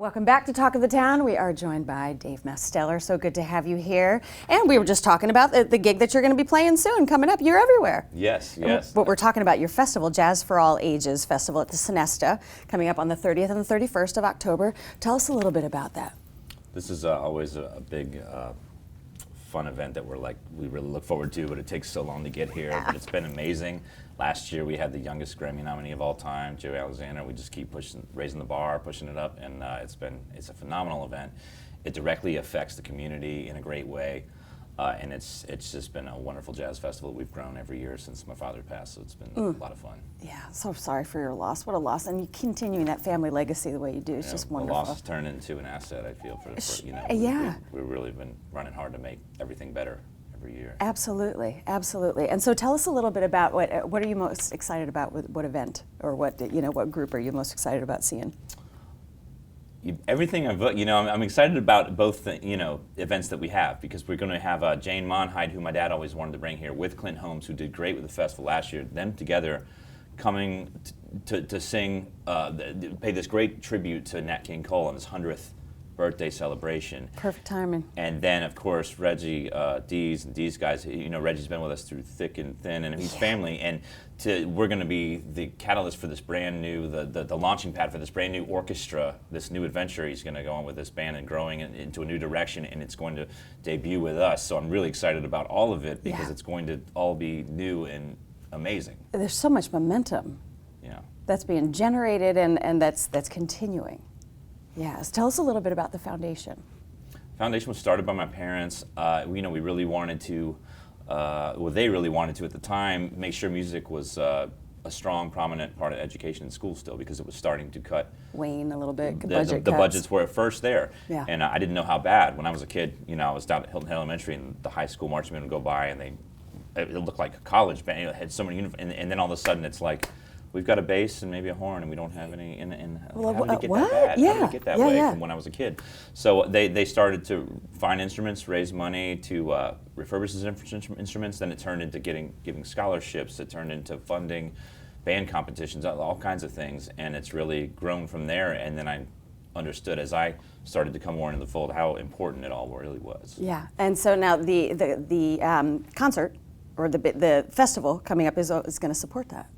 Welcome back to Talk of the Town. We are joined by Dave Masteller. So good to have you here. And we were just talking about the gig that you're going to be playing soon, coming up. You're everywhere. Yes. But we're talking about your festival, Jazz for All Ages Festival at the Sonesta, coming up on the 30th and the 31st of October. Tell us a little bit about that. This is always a big, fun event that we really look forward to, but it takes so long to get here. Yeah. But it's been amazing. Last year we had the youngest Grammy nominee of all time, Joey Alexander. We just keep raising the bar, pushing it up, and it's a phenomenal event. It directly affects the community in a great way, and it's just been a wonderful jazz festival. We've grown every year since my father passed, so it's been a lot of fun. Yeah, so sorry for your loss. What a loss. And you continuing that family legacy the way you do is just wonderful. The loss has turned into an asset, I feel, for yeah. We've really been running hard to make everything better every year. Absolutely, absolutely. And so tell us a little bit about what are you most excited about with what event or what group are you most excited about seeing? Everything I'm excited about both events that we have, because we're going to have Jane Monheit, who my dad always wanted to bring here, with Clint Holmes, who did great with the festival last year. Them together coming to sing, pay this great tribute to Nat King Cole on his 100th birthday celebration. Perfect timing. And then, of course, Reggie Dees and these guys. Reggie's been with us through thick and thin, and he's family. And we're going to be the catalyst for this brand new, the launching pad for this brand new orchestra, this new adventure he's going to go on with this band and growing into a new direction. And it's going to debut with us. So I'm really excited about all of it because it's going to all be new and amazing. There's so much momentum. Yeah. That's being generated and that's continuing. Yes. Tell us a little bit about the foundation. Foundation was started by my parents. We really wanted to, they really wanted to at the time, make sure music was a strong, prominent part of education in school still, because it was starting to wane a little bit. The budgets were at first there. Yeah. And I didn't know how bad. When I was a kid, I was down at Hilton Elementary, and the high school marching band would go by, and it looked like a college band. It had so many uniforms, and then all of a sudden it's like, we've got a bass and maybe a horn, and we don't have any. How did it get that bad? Yeah. How did it get that way from when I was a kid? So they started to find instruments, raise money to refurbish these instruments. Then it turned into giving scholarships. It turned into funding band competitions, all kinds of things, and it's really grown from there. And then I understood as I started to come more into the fold how important it all really was. Yeah. And so now the concert or the festival coming up is going to support that.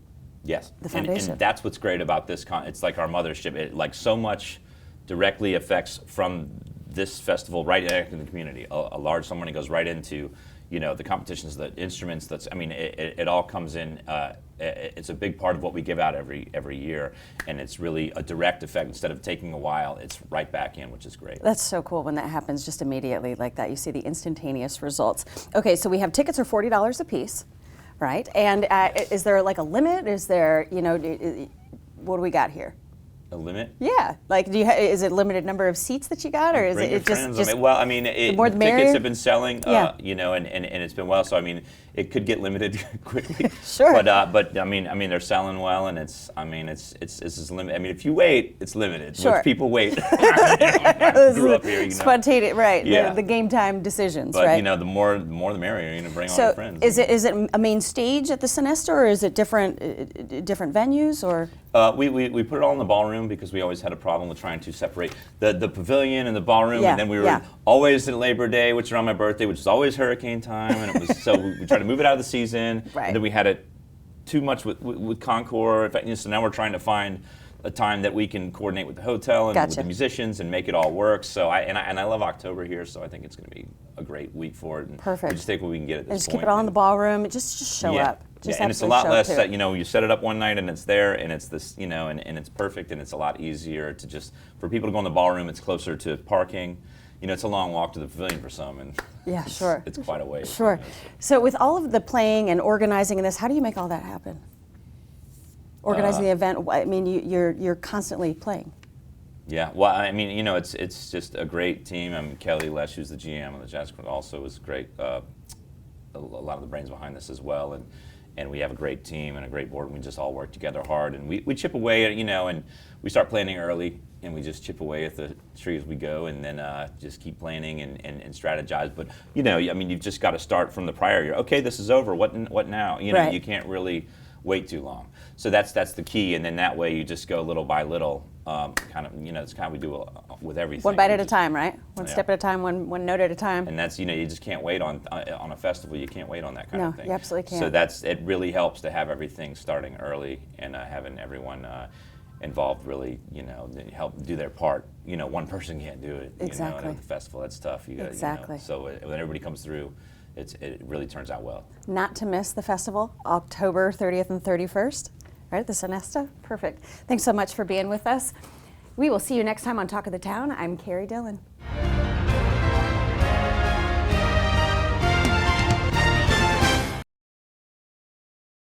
Yes, the foundation. And that's what's great about this. It's like our mothership. It so much directly affects from this festival right in the community. A large sum of money goes right into, the competitions, the instruments. It all comes in. It's a big part of what we give out every year, and it's really a direct effect. Instead of taking a while, it's right back in, which is great. That's so cool when that happens just immediately like that. You see the instantaneous results. Okay, so we have tickets are $40 a piece. Right, and is there like a limit? Is there, what do we got here? A limit? Yeah, like is it limited number of seats that you got, or is it just the more the tickets have been selling, and it's been well. So it could get limited quickly. Sure. But they're selling well, and it's limited. If you wait, it's limited. Sure. Which people wait. I grew up here, Spontaneous, right? Yeah. The game time decisions, but, right? the more the merrier. Bring all your friends. Is it a main stage at the Sonesta, or is it different venues, or? We put it all in the ballroom because we always had a problem with trying to separate the pavilion and the ballroom, and then we were always at Labor Day, which is around my birthday, which is always hurricane time, and it was so we tried to move it out of the season, and then we had it too much with Concours. In fact, so now we're trying to find a time that we can coordinate with the hotel and with the musicians and make it all work. So I love October here, so I think it's going to be a great week for it. And perfect. We just take what we can get at this point. And just keep it all in the ballroom. Just show up. And it's a lot less that you set it up one night and it's there and it's this and it's perfect, and it's a lot easier to just for people to go in the ballroom. It's closer to parking. It's a long walk to the pavilion for some, and it's quite a ways. Sure. So with all of the playing and organizing in this, how do you make all that happen? Organizing the event. You're constantly playing. Yeah. Well, it's just a great team. Kelly Lesh, who's the GM of the Jazz Club, also is great. A lot of the brains behind this as well, and we have a great team and a great board, and we just all work together hard, and we chip away at, and we start planning early, and we just chip away at the tree as we go, and then just keep planning and strategize. But you've just got to start from the prior year. Okay, this is over. What now? You can't really wait too long. So that's the key, and then that way you just go little by little, kind of, it's kind of we do with everything. One bite at a time, right? One step at a time, one note at a time. And that's, you just can't wait on a festival. You can't wait on that kind of thing. No, you absolutely can't. So it really helps to have everything starting early and having everyone involved really, help do their part. One person can't do it. Exactly. At the festival, that's tough. Exactly. So when everybody comes through, it really turns out well. Not to miss the festival, October 30th and 31st, right, the Sonesta. Perfect. Thanks so much for being with us. We will see you next time on Talk of the Town. I'm Carrie Dillon.